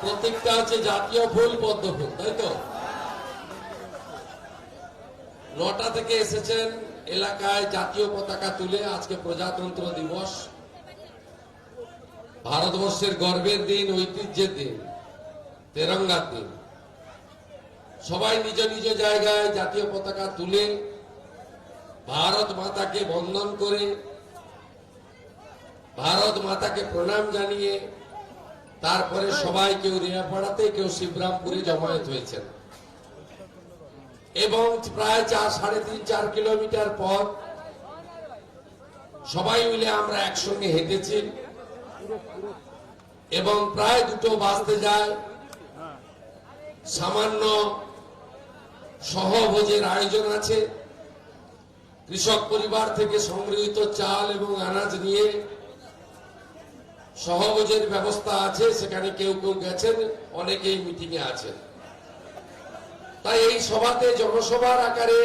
প্রতীকটা হচ্ছে জাতীয় ফুল পদ্ম ফুল, তাই তো? 9টা থেকে এসেছেন এলাকায় জাতীয় পতাকা তুলে। আজকে প্রজাতন্ত্র দিবস, ভারতবর্ষের গর্বের দিন, ঐতিহ্যের দিন, তেরঙ্গার দিন। সবাই নিজ নিজ জায়গায় জাতীয় পতাকা তুলে ভারত মাতাকে বন্দন করে, ভারত মাতাকে প্রণাম জানিয়ে তারপরে সবাই কেউ রিয়াপাড়াতে, কেউ শিবরামপুরে জমায়েত হয়েছেন এবং প্রায় 3.5-4 কিলোমিটার পথ সবাই মিলে আমরা একসঙ্গে হেঁটেছি এবং প্রায় 2টো বাজতে যায়। সামান্য সহভোজের আয়োজন আছে। কৃষক পরিবার থেকে সংগৃহীত চাল এবং আনাজ নিয়ে সহভোজের ব্যবস্থা আছে। সেখানে কেউ কেউ গেছেন, অনেকেই মিটিং এ আছেন। তাই এই সভাতে জনসভার আকারে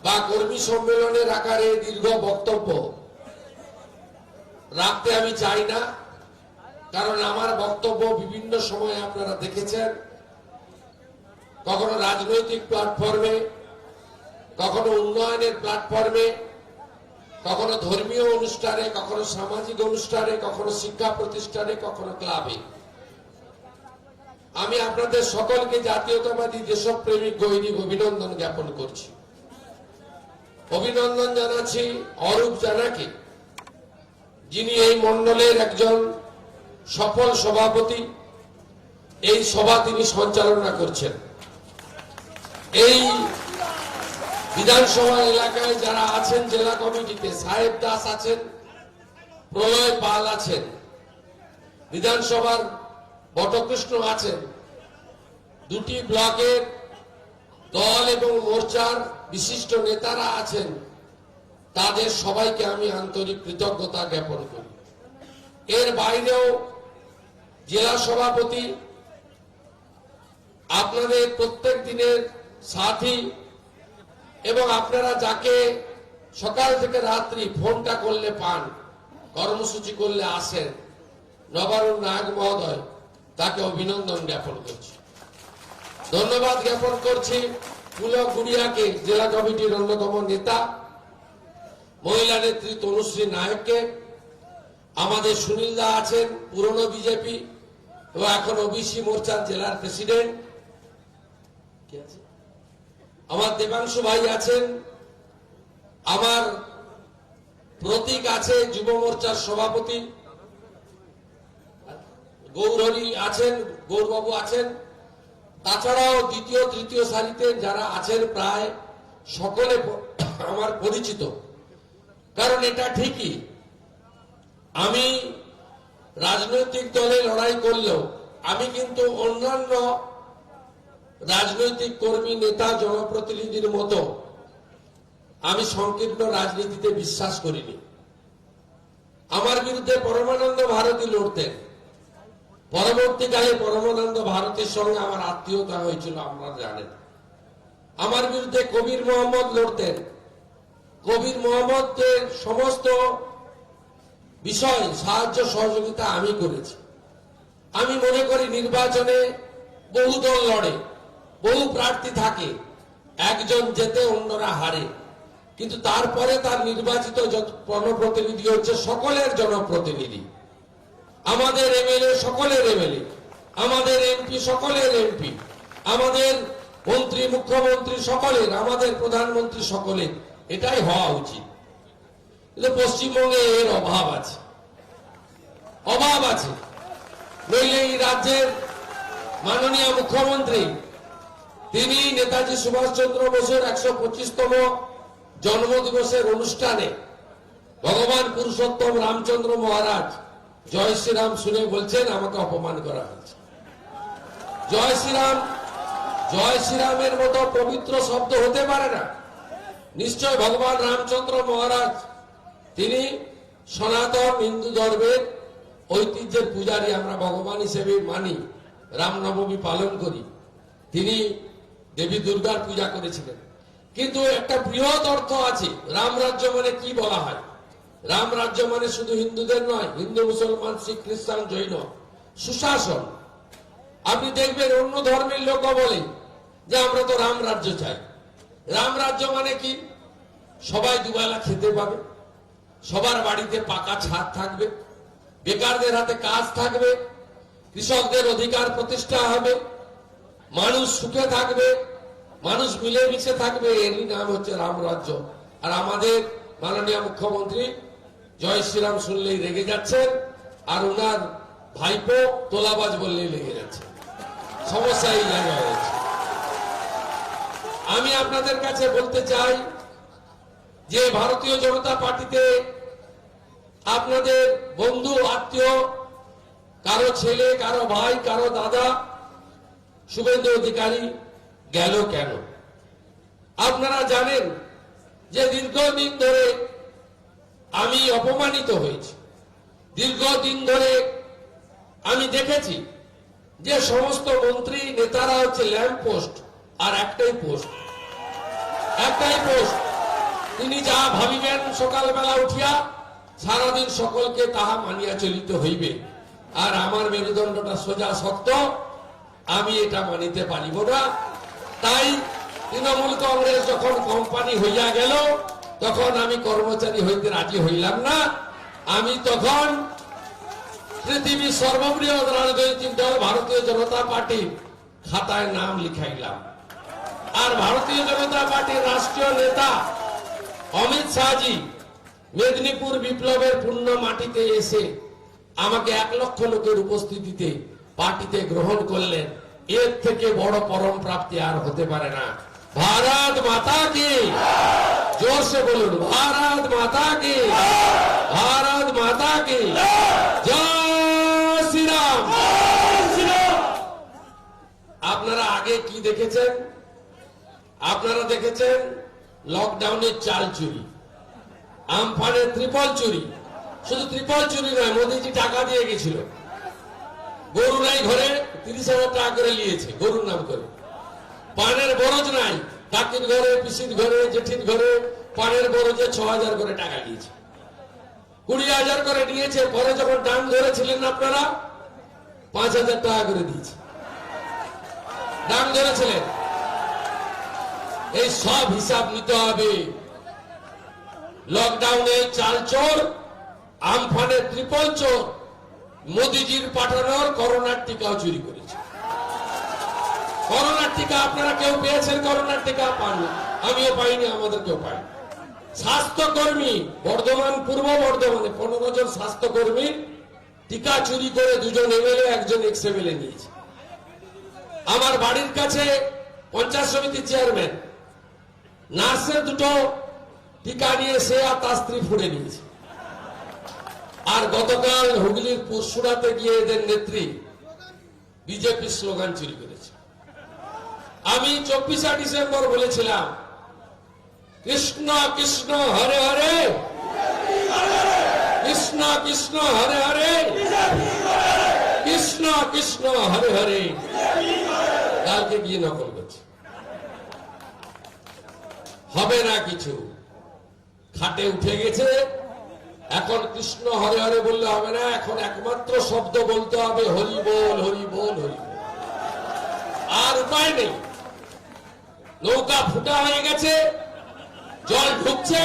বা কর্মী সম্মেলনের আকারে দীর্ঘ বক্তব্য রাখতে আমি চাই না, কারণ আমার বক্তব্য বিভিন্ন সময়ে আপনারা দেখেছেন, কখনো রাজনৈতিক প্ল্যাটফর্মে, কখনো উন্নয়নের প্ল্যাটফর্মে, কখনো ধর্মীয় অনুষ্ঠানে, কখনো সামাজিক অনুষ্ঠানে, কখনো শিক্ষা প্রতিষ্ঠানে, কখনো ক্লাবে। আমি আপনাদের সকলকে জাতীয়তাবাদী দেশপ্রেমিক গৈরিক অভিনন্দন জ্ঞাপন করছি। অভিনন্দন জানাচ্ছি অরূপ জানাকে, যিনি এই মণ্ডলের একজন সফল সভাপতি। এই সভা তিনি সঞ্চালনা করছেন। এই বিধানসভা এলাকায় যারা আছেন জেলা কমিটিতে, সাহেব দাস আছেন, প্রলয় পাল আছেন, বিধানসভার বটকৃষ্ণ আছেন, 2টি ব্লকের দল এবং মোর্চার বিশিষ্ট নেতারা আছেন। তাদের সবাইকে আমি আন্তরিক কৃতজ্ঞতা জ্ঞাপন করি। এর বাইরেও জেলা সভাপতি, আপনাদের প্রত্যেক দিনের সাথী এবং আপনারা যাকে সকাল থেকে রাত্রি ফোনটা করলে পান, কর্মসূচি করলে আসেন, নবারুণ নায়ক মহোদয়, তাকে অভিনন্দন জ্ঞাপন করছি, ধন্যবাদ জ্ঞাপন করছি। পুলক গুড়িয়াকে, জেলা কমিটির অন্যতম নেতা, মহিলা নেত্রী তনুশ্রী নায়ককে, আমাদের সুনীল দা আছেন, পুরনো বিজেপি এবং এখন ওবিসি মোর্চার জেলার প্রেসিডেন্ট, আমার দেবাংশু ভাই আছেন, আমার প্রতীক আছে যুব মোর্চার সভাপতি, গৌরহরি আছেন, গৌরবাবু আছেন। তাছাড়াও দ্বিতীয় তৃতীয় সারিতে যারা আছেন প্রায় সকলে আমার পরিচিত। কারণ এটা ঠিকই, আমি রাজনৈতিক দলে লড়াই করলেও আমি কিন্তু অন্যান্য রাজনৈতিক কর্মী, নেতা, জনপ্রতিনিধির মতো আমি সংকীর্ণ রাজনীতিতে বিশ্বাস করিনি। আমার বিরুদ্ধে পরমানন্দ ভারতী লড়তেন। পরবর্তীকালে পরমানন্দ ভারতীর সঙ্গে আমার আত্মীয়তা হয়েছিল, আপনারা জানেন। আমার বিরুদ্ধে কবির মোহাম্মদ লড়তেন। কবির মোহাম্মদের সমস্ত বিষয় সাহায্য সহযোগিতা আমি করেছি। আমি মনে করি নির্বাচনে বহু দল লড়ে, বহু প্রার্থী থাকে, একজন জেতে অন্যরা হারে, কিন্তু তারপরে তার নির্বাচিত জনপ্রতিনিধি হচ্ছে সকলের জনপ্রতিনিধি। আমাদের এমএলএ সকলের এমএলএ, আমাদের এমপি সকলের এমপি, আমাদের মন্ত্রী মুখ্যমন্ত্রী সকলের, আমাদের প্রধানমন্ত্রী সকলের। এটাই হওয়া উচিত। কিন্তু পশ্চিমবঙ্গে এর অভাব আছে, অভাব আছে। নইলে এই রাজ্যের মাননীয় মুখ্যমন্ত্রী, তিনি নেতাজি সুভাষচন্দ্র বোসের 125তম জন্মদিবসের অনুষ্ঠানে ভগবান পুরুষোত্তম রামচন্দ্র মহারাজ জয় শ্রীরাম শুনে বলছেন আমাকে অপমান করা হয়েছে। জয় শ্রীরাম, জয় শ্রীরামের মতো পবিত্র শব্দ হতে পারে না। নিশ্চয় ভগবান রামচন্দ্র মহারাজ, তিনি সনাতন হিন্দু ধর্মের ঐতিহ্যের পূজারী, আমরা ভগবান হিসেবে মানি, রামনবমী পালন করি। তিনি দেবী দুর্গার পূজা করেছিলেন। কিন্তু একটা বৃহৎ অর্থ আছে। রাম রাজ্য মানে কি বলা হয়? রাম রাজ্য মানে শুধু হিন্দুদের নয়, হিন্দু, মুসলমান, শিখ, খ্রিস্টান, জৈন, সুশাসন। আপনি দেখবেন অন্য ধর্মের লোকও বলে যে আমরা তো রাম রাজ্য চাই। রাম রাজ্য মানে কি? সবাই দুবেলা খেতে পাবে, সবার বাড়িতে পাকা ছাদ থাকবে, বেকারদের হাতে কাজ থাকবে, কৃষকদের অধিকার প্রতিষ্ঠা হবে, মানুষ সুখে থাকবে, মানুষ মিলেমিশে থাকবে। এরই নাম হচ্ছে রাম রাজ্য। আর আমাদের মাননীয় মুখ্যমন্ত্রী জয় শ্রীরাম শুনলেই রেগে যাচ্ছেন, আর ওনার ভাইপো তোলাবাজ বললেই লেগে যাচ্ছে। সমস্যা এই জায়গায় হয়েছে। আমি আপনাদের কাছে বলতে চাই যে ভারতীয় জনতা পার্টিতে আপনাদের বন্ধু আত্মীয়, কারো ছেলে, কারো ভাই, কারো দাদা শুভেন্দু অধিকারী গেল কেন? আপনারা জানেন যে দীর্ঘদিন ধরে আমি অপমানিত হয়েছি। দীর্ঘদিন ধরে আমি দেখেছি যে সমস্ত মন্ত্রী নেতারা হচ্ছে ল্যাম্প পোস্ট, আর একটাই পোস্ট। তিনি যা ভাবিবেন সকালবেলা উঠিয়া সারাদিন সকলকে তাহা মানিয়া চলিতে হইবে। আর আমার মেরুদণ্ডটা সোজা শক্ত, আমি এটা মানিতে পারিব না। তাই তৃণমূল কংগ্রেস যখন কোম্পানি হইয়া গেল, তখন আমি কর্মচারী হইতে রাজি হইলাম না। আমি তখন পৃথিবীর সর্ববৃহৎ রাজনৈতিক দল ভারতীয় জনতা পার্টির খাতায় নাম লিখাইলাম। আর ভারতীয় জনতা পার্টির রাষ্ট্রীয় নেতা অমিত শাহজি মেদিনীপুর বিপ্লবের পূর্ণ মাটিতে এসে আমাকে 1 লক্ষ লোকের উপস্থিতিতে পার্টিতে গ্রহণ করলেন। এর থেকে বড় পরম প্রাপ্তি আর হতে পারে না। ভারত মাতা কি, জোরসে বলুন, ভারত মাতা কি, ভারত মাতা কি জয় শ্রীরাম। আপনারা আগে কি দেখেছেন? আপনারা দেখেছেন লকডাউনের চাল চুরি, আমফানের ত্রিপল চুরি। শুধু ত্রিপল চুরি নয়, মোদীজি টাকা দিয়ে গেছিল। গরু নাই ঘরে, 30,000 টাকা করে নিয়েছে গরুর নাম করে। পানের বরজ নাই, কাকির ঘরে, পিসির ঘরে, জেঠির ঘরে পানের বরজে 6,000 করে টাকা নিয়েছে, 20,000 করে নিয়েছে। পরে যখন ডান ধরেছিলেন আপনারা, 5,000 টাকা করে দিয়েছে। ডান ধরেছিলেন। এই সব হিসাব নিতে হবে। লকডাউনে চাল চোর, আমফানের ত্রিপল চোর, মোদিজির পাঠানোর করোনার টিকাও চুরি করেছে। করোনার টিকা আপনারা কেউ পেয়েছেন? করোনার টিকা পাননি, আমিও পাইনি, আমাদের কেউ পাইনি। স্বাস্থ্যকর্মী বর্ধমান, পূর্ব বর্ধমানে 15 জন স্বাস্থ্যকর্মী টিকা চুরি করে 2 জন এমএলএ, 1 জন এক্স এমএলএ নিয়েছে। আমার বাড়ির কাছে পঞ্চায়েত সমিতি চেয়ারম্যান নার্সের 2টো টিকা নিয়ে সে আর তার স্ত্রী ফুড়ে নিয়েছে। আর গতকাল হুগলির পরশুরাতে গিয়ে এদের নেত্রী বিজেপি স্লোগান চুরি করেছে। আমি 24শে ডিসেম্বর বলেছিলাম, কৃষ্ণ কৃষ্ণ হরে হরে, কৃষ্ণ কৃষ্ণ হরে হরে, কৃষ্ণ কৃষ্ণ হরে হরে। কালকে গিয়ে নকল করছে। হবে না কিছু, খাটে উঠে গেছে। এখন কৃষ্ণ হরে হরে বললে হবে না, এখন একমাত্র শব্দ বলতে হবে হরি বল, হরি বল, হরি বল। আর উপায় নেই। নৌকা ফুটা হয়ে গেছে, জল ঢুকছে,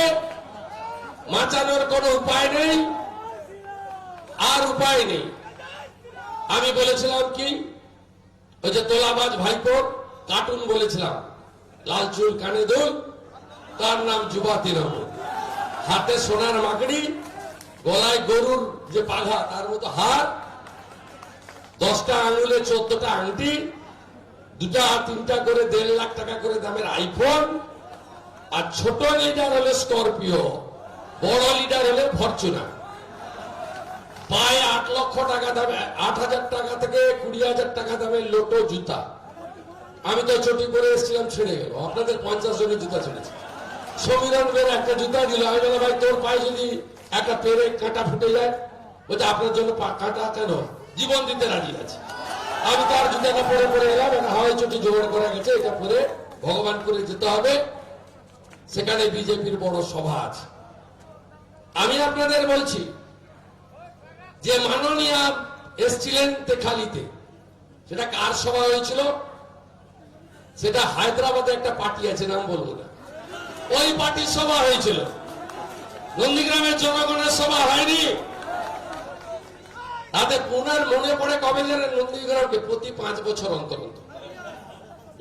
বাঁচানোর কোনো উপায় নেই, আর উপায় নেই। আমি বলেছিলাম কি, ওই যে তোলাবাজ ভাইপোর কার্টুন বলেছিলাম, লাল চুল কানে দুল, তার নাম যুবা তৃণমূল। হাতে সোনার মাকড়ি, গলায় গরুর যে পাঘা তার মতো হার, 10টা আঙুলে 14টা আংটি, 2টা 3টা করে 1.5 লাখ টাকা করে দামের আইফোন, আর ছোট লিডার হলে স্করপিও, বড় লিডার হলে ফরচুনার। পায়ে 8 লক্ষ টাকা দামে, 8,000 টাকা থেকে 20,000 টাকা দামের লোটো জুতা। আমি তো চটি পরে এসেছিলাম, ছেড়ে গেল। আপনাদের 50 জনের জুতা ছেড়েছে। সমীরণ বের একটা জুতা দিল। আমি বললাম, ভাই তোর পায়ে যদি একটা পেরে কাঁটা ফুটে যায়, বলছে আপনার জন্য কাঁটা কেন, জীবন দিতে রাজি আছে। আমি তার জুতাটা পরে পরে এলাম, একটা হাওয়াই চটি জোগাড় করা গেছে, এটা পরে ভগবানপুরে যেতে হবে, সেখানে বিজেপির বড় সভা আছে। আমি আপনাদের বলছি যে মাননীয় এসছিলেন তেখালিতে, সেটা কার সভা হয়েছিল? সেটা হায়দ্রাবাদে একটা পার্টি আছে, নাম বলবো না, ওই পার্টির সভা হয়েছিল। নন্দীগ্রামের জনগণের সভা হয়নি। তাতে পুনর মনে পড়ে কবে জানেন? নন্দীগ্রামকে প্রতি 5 বছর অন্তর অন্তর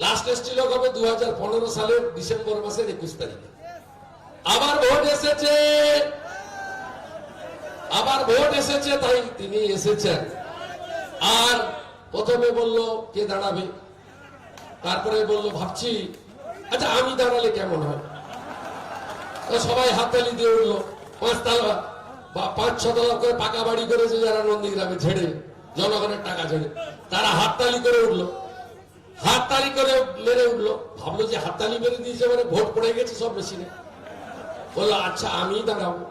লাস্ট এসেছিল কবে? 2015 সালের ডিসেম্বর মাসের 21 তারিখে। আবার ভোট এসেছে, তাই তিনি এসেছেন। আর প্রথমে বলল কে দাঁড়াবে, তারপরে বলল ভাবছি আচ্ছা আমি দাঁড়ালে কেমন হয়। তো সবাই হাততালি দিয়ে উঠলো। 5 তলা বা 5-6 তলা করে পাকা বাড়ি করেছে যারা নন্দীগ্রামে, ছেড়ে জনগণের টাকা ছেড়ে, তারা হাততালি করে উঠলো, হাততালি করে মেরে উঠলো। ভাবলো যে হাততালি মেরে দিয়েছে মানে ভোট পড়ে গেছে সব মেশিনে। বললো আচ্ছা আমি দাঁড়াবো।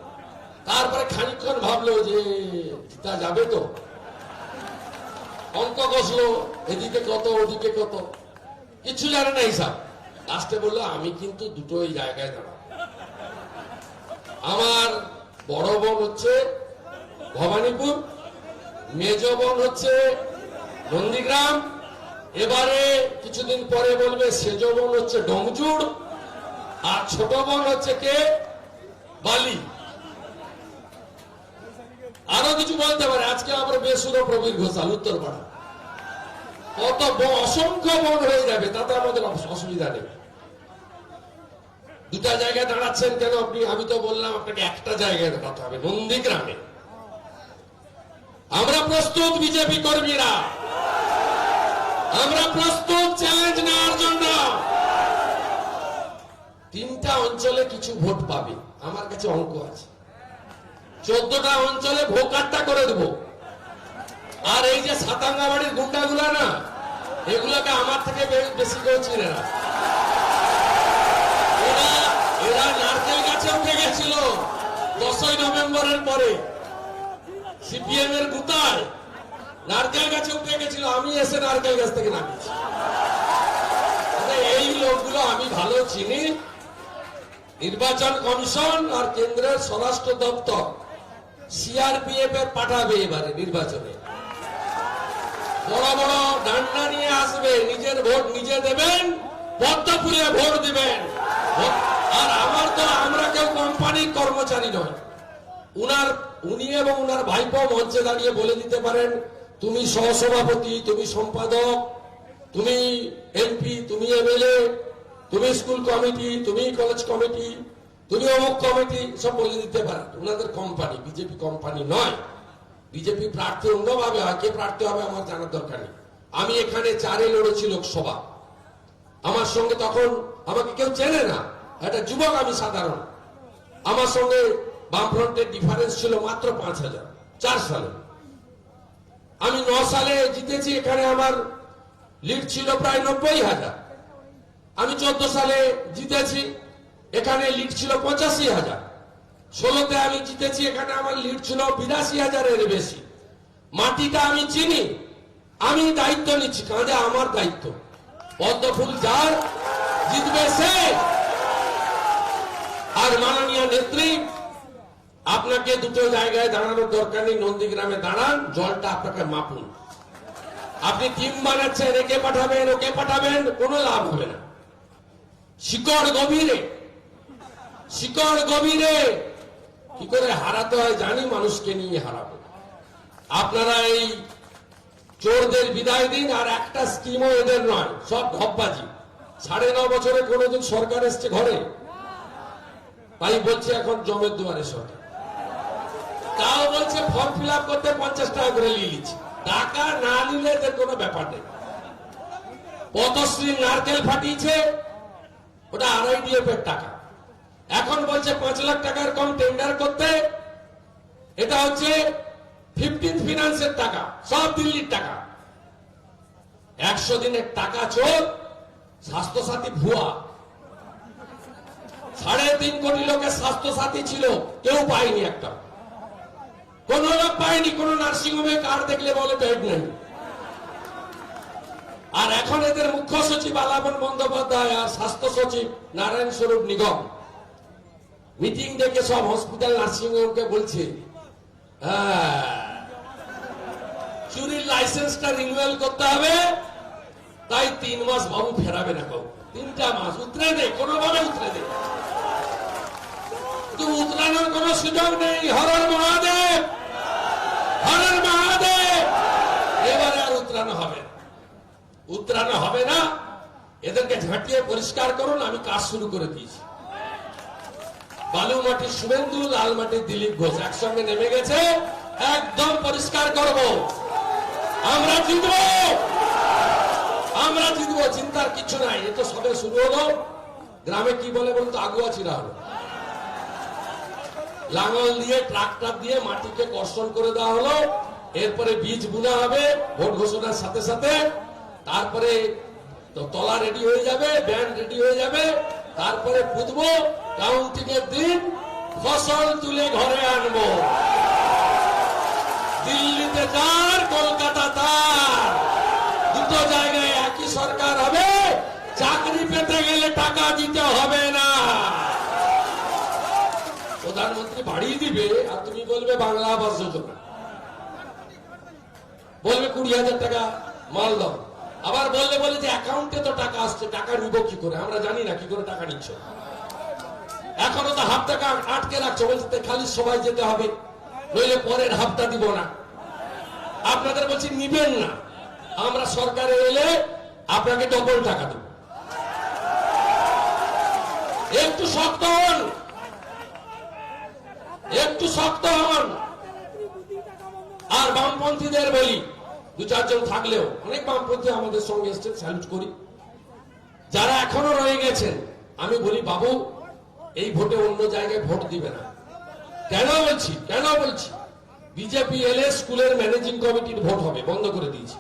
তারপরে খানিকক্ষণ ভাবলো যে জিতা যাবে তো, অঙ্ক কষলো, এদিকে কত ওদিকে কত, কিছু জানে না হিসাব। লাস্টে বললো আমি কিন্তু দুটোই জায়গায় দাঁড়াবো। আমার বড় বোন হচ্ছে ভবানীপুর, মেজ বোন হচ্ছে নন্দীগ্রাম, এবারে কিছুদিন পরে বলবে সেজ বোন হচ্ছে ডোমজুড়, আর ছোট বোন হচ্ছে কে? বালি। আরো কিছু বলতে পারে। আজকে আমরা বেসুরো প্রবীর ঘোষাল উত্তরপাড়া, কত অসংখ্য বোন হয়ে যাবে, তাতে আমাদের অসুবিধা নেই। দুটা জায়গায় দাঁড়াচ্ছেন কেন আপনি? আমি তো বললাম আপনাকে একটা জায়গায় দাঁড়াতে হবে, নন্দীগ্রামে। আমরা প্রস্তুত, বিজেপি কর্মীরা আমরা প্রস্তুত চ্যালেঞ্জ নেওয়ার জন্য। 3টা অঞ্চলে কিছু ভোট পাবে, আমার কাছে অঙ্ক আছে। 14টা অঞ্চলে ভোকারটা করে দেবো। আর এই যে সাতাঙ্গাবাড়ির গুন্ডাগুলা না, এগুলোকে আমার থেকে বেশি কেউ চিনে না। এরা নারকেল গাছে উঠে গেছিল 10ই নভেম্বরের পরে, সিপিএম এর গুতায় নারকেল গাছে উঠে গেছিল। আমি এসে নারকেল গাছ থেকে নামিয়েছি। এই লোকগুলো আমি ভালো চিনি। নির্বাচন কমিশন আর কেন্দ্রের স্বরাষ্ট্র দপ্তর সিআরপিএফ এর পাঠাবে এবারে নির্বাচনে। বড় বড় ডান্ডা নিয়ে আসবে, নিজের ভোট নিজে দেবেন, পদ্মফুলে ভোট দিবেন। আর আমরা কেউ কোম্পানির কর্মচারী নয়। উনি এবং উনার ভাইপো মঞ্চে দাঁড়িয়ে বলে দিতে পারেন তুমি সহসভাপতি, তুমি সম্পাদক, তুমি এমপি, তুমি এমএলএ, তুমি স্কুল কমিটি, তুমি কলেজ কমিটি, তুমি অমুক কমিটি, সব বলে দিতে পারেন। উনাদের কোম্পানি, বিজেপি কোম্পানি নয়। বিজেপি প্রার্থী অন্যভাবে হয়, কে প্রার্থী হবে আমার জানার দরকার নেই। আমি এখানে 4-এ লড়েছি লোকসভা। আমার সঙ্গে তখন আমাকে কেউ চেনে না, একটা যুবক আমি সাধারণ। আমার সঙ্গে বামফ্রন্টের ডিফারেন্স ছিল মাত্র 5,000 4 সালে। আমি 9 সালে জিতেছি, এখানে আমার লিড ছিল প্রায় 90,000। আমি 14 সালে জিতেছি, এখানে লিড ছিল 85,000। 16তে আমি জিতেছি, এখানে আমার লিড ছিল 82,000-এর বেশি। মাটিটা আমি চিনি, আমি দায়িত্ব নিচ্ছি, কাঁধে আমার দায়িত্ব। পদ্মফুল যার, জিতবে সে। আর মাননীয় নেত্রী, আপনাকে দুটো জায়গায় দাঁড়ানোর দরকার নেই, নন্দীগ্রামে দাঁড়ান, জলটা আপনাকে মাপুন। আপনি টিম বানাচ্ছেন, একে পাঠাবেন ওকে পাঠাবেন, কোনো লাভ হবে না। শিকড় গভীরে কি করে হারাতে হয় জানি, মানুষকে নিয়ে হারাবো। আপনারা এই চোরদের বিদায় দিন। আর একটা স্কিমও এদের নয়, সব ঢপবাজি। 9.5 বছরে কোনোদিন সরকার এসছে ঘরে? তাই বলছে এখন জমের দুয়ারে সরকার। তাও বলছে ফর্ম ফিল আপ করতে 50 টাকা করে নিয়ে নিচ্ছে। টাকা না নিলে এদের কোনো ব্যাপার নেই। পদ্মশ্রী নারকেল ফাটিয়েছে, ওটা RIDF এর টাকা। এখন বলছে 5 লাখ টাকার কম টেন্ডার করতে, এটা হচ্ছে 15th ফিনান্সের টাকা, সব দিল্লির টাকা। 100 দিনের টাকা চোর। স্বাস্থ্যসাথী ভুয়া। 3.5 কোটি লোকের স্বাস্থ্যসাথী ছিল, কেউ পায়নি একটা। কোন লোক পায়নি। কোন নার্সিংহোমে কার্ড দেখলে বলে বেড নেই। আর এখন এদের মুখ্য সচিব আলাপন বন্দ্যোপাধ্যায় আর স্বাস্থ্য সচিব নারায়ণ স্বরূপ নিগম মিটিং ডেকে সব হসপিটাল নার্সিংহোমকে বলছে চুরির লাইসেন্সটা রিনিউয়াল করতে হবে, তাই 3 মাস বাবু ফেরাবে না কেউ, 3টা মাস উতরে দে, কোনোভাবে উতরে দে, কিন্তু উতরানোর কোন সুযোগ নেই। Horror Mahadev, horror Mahadev. এবারে আর উতরানো হবে না, উতরানো হবে না। এদেরকে ঝাঁটিয়ে পরিষ্কার করুন, আমি কাজ শুরু করে দিয়েছি। বালু মাটির শুভেন্দু, লাল মাটির দিলীপ ঘোষ একসঙ্গে নেমে গেছে, একদম পরিষ্কার করব। আমরা জিতব, আমরা জিতব, চিন্তার কিছু নাই। এ তো সবে শুরু হলো। গ্রামে কি বলে বলতো, আগুয়া চিরা হলো। লাঙল দিয়ে ট্রাক্টর দিয়ে মাটিকে কর্ষণ করে দেওয়া হলো, এরপরে বীজ বুনা হবে ভোট ঘোষণার সাথে সাথে, তারপরে তলা রেডি হয়ে যাবে, ব্যান্ড রেডি হয়ে যাবে, তারপরে পুঁতবো, কাউন্টিং এর দিন ফসল তুলে ঘরে আনবো। দিল্লিতে তার, কলকাতা তার, দুটো জায়গায় একই সরকার হবে। চাকরি পেতে গেলে টাকা দিতে হবে না, প্রধানমন্ত্রী বাড়িয়ে দিবে, আর তুমি বলবে বাংলা আবাস যোজনা, বলবে 20,000 টাকা মাল দাও। আবার বললে বলে যে অ্যাকাউন্টে তো টাকা আসছে, টাকা নিব কি করে, আমরা জানি না কি করে টাকা নিচ্ছ। এখনো তো হাফ টাকা আটকে রাখছো, বলছে খালি সবাই যেতে হবে, নইলে পরের হাফটা দিব না। আপনাদের বলছি নিবেন না, আমরা সরকারে এলে আপনাকে ডবল টাকা দেব। একটু শক্ত হন, একটু শক্ত হন। আর বামপন্থীদের বলি, 2-4 জন থাকলেও, অনেক বামপন্থী আমাদের সঙ্গে এসছেন, স্যালুট করি। যারা এখনো রয়ে গেছেন, আমি বলি বাবু, এই ভোটে অন্য জায়গায় ভোট দিবে না। কেন বলছি, কেন বলছি? বিজেপি এলে স্কুলের ম্যানেজিং কমিটির ভোট হবে, বন্ধ করে দিয়েছি।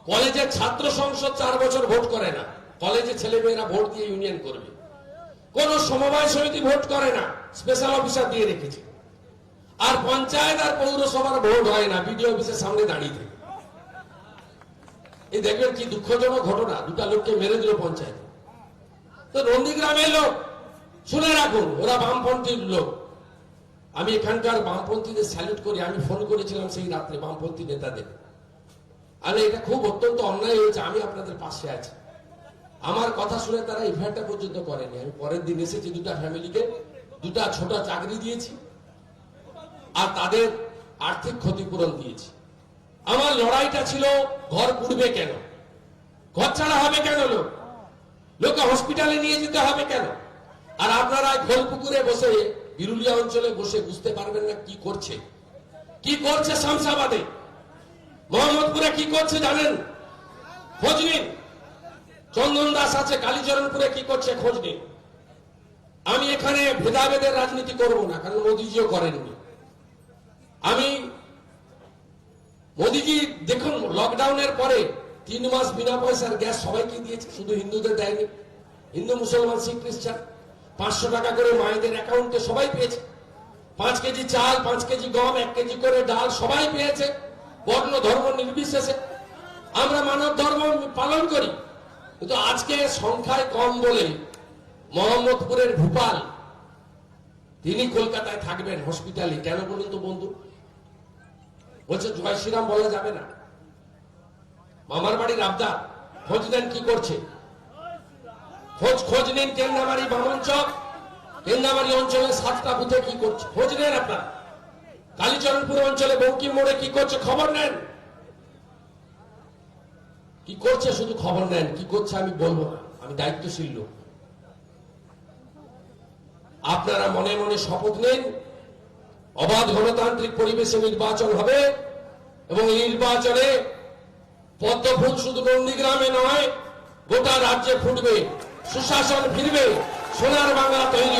কলেজের ছাত্র সংসদ 4 বছর ভোট করে না, কলেজে ছেলে মেয়েরা ভোট দিয়ে ইউনিয়ন করবে। কোন সমবায় সমিতি ভোট করে না, স্পেশাল অফিসার দিয়ে রেখেছে। আর পঞ্চায়েত আর পৌরসভার ভোট হয় না, বিডিও অফিসের সামনে দাঁড়িয়ে থাকে। এই দেখবেন কি দুঃখজনক ঘটনা, 2টা লোককে মেরে দিল পঞ্চায়েত। তো নন্দীগ্রামের লোক, শুনে রাখুন, ওরা বামপন্থীর লোক। আমি এখানকার বামপন্থীদের স্যালুট করি। আমি ফোন করেছিলাম সেই রাত্রে বামপন্থী নেতাদের, আরে এটা খুব অত্যন্ত অন্যায় হয়েছে, আমি আপনাদের পাশে আছি। আমার কথা শুনে তারা এফআইআরটা পর্যন্ত করেনি। আমি পরের দিন এসেছি, 2টা ফ্যামিলিকে 2টা ছোট চাকরি দিয়েছি, আর তাদের আর্থিক ক্ষতিপূরণ দিয়েছি। আমার লড়াইটা ছিল ঘর পুড়বে কেন, ঘর ছাড়া হবে কেন, লোকে হসপিটালে নিয়ে যেতে হবে কেন। আর আপনারা ঘোলপুকুরে বসে, বিরুলিয়া অঞ্চলে বসে বুঝতে পারবেন না কি করছে, কি করছে শামসাবাদে, মোহাম্মদপুরে কি করছে জানেন, খোঁজ নিন। চন্দন দাস আছে কালীচরণপুরে, কি করছে খোঁজ নিন। আমি এখানে ভেদাভেদের রাজনীতি করব না, কারণ মোদিজিও করেননি। আমি মোদিজি দেখুন, লকডাউনের পরে 3 মাস বিনা পয়সার গ্যাস সবাইকে দিয়েছে, শুধু হিন্দুদের দেয়নি। হিন্দু, মুসলমান, শিখ, খ্রিস্টান 500 টাকা করে মায়েদের অ্যাকাউন্টে সবাই পেয়েছে। 5 কেজি চাল, 5 কেজি গম, 1 কেজি করে ডাল সবাই পেয়েছে, বর্ণ ধর্ম নির্বিশেষে। আমরা মানব ধর্ম পালন করি, কিন্তু আজকে সংখ্যায় কম বলে মোহাম্মদপুরের ভূপাল, তিনি কলকাতায় থাকবেন হসপিটালে। কেন বলুন তো বন্ধু? বলছে জয় শ্রীরাম বলা যাবে না। মামার বাড়ির আবদার, খোঁজ নেন কি করছে, খোঁজ নিন। কেন্দ্রামারি, বামনচক, কেন্দ্রামারি অঞ্চলে 7টা বুথে কি করছে খোঁজ নেন আপনার। কালীচরণপুর অঞ্চলে বঙ্কিম মোড়ে কি করছে খবর নেন। কি করছে শুধু খবর নেন, কি করছে আমি বলবো না, আমি দায়িত্বশীল লোক। আপনারা মনে মনে শপথ নিন, অবাধ গণতান্ত্রিক পরিবেশে নির্বাচন হবে, এবং এই নির্বাচনে পদ্মফুল শুধু নন্দীগ্রামে নয়, গোটা রাজ্যে ফুটবে, সুশাসন ফিরবে, সোনার বাংলা তৈরি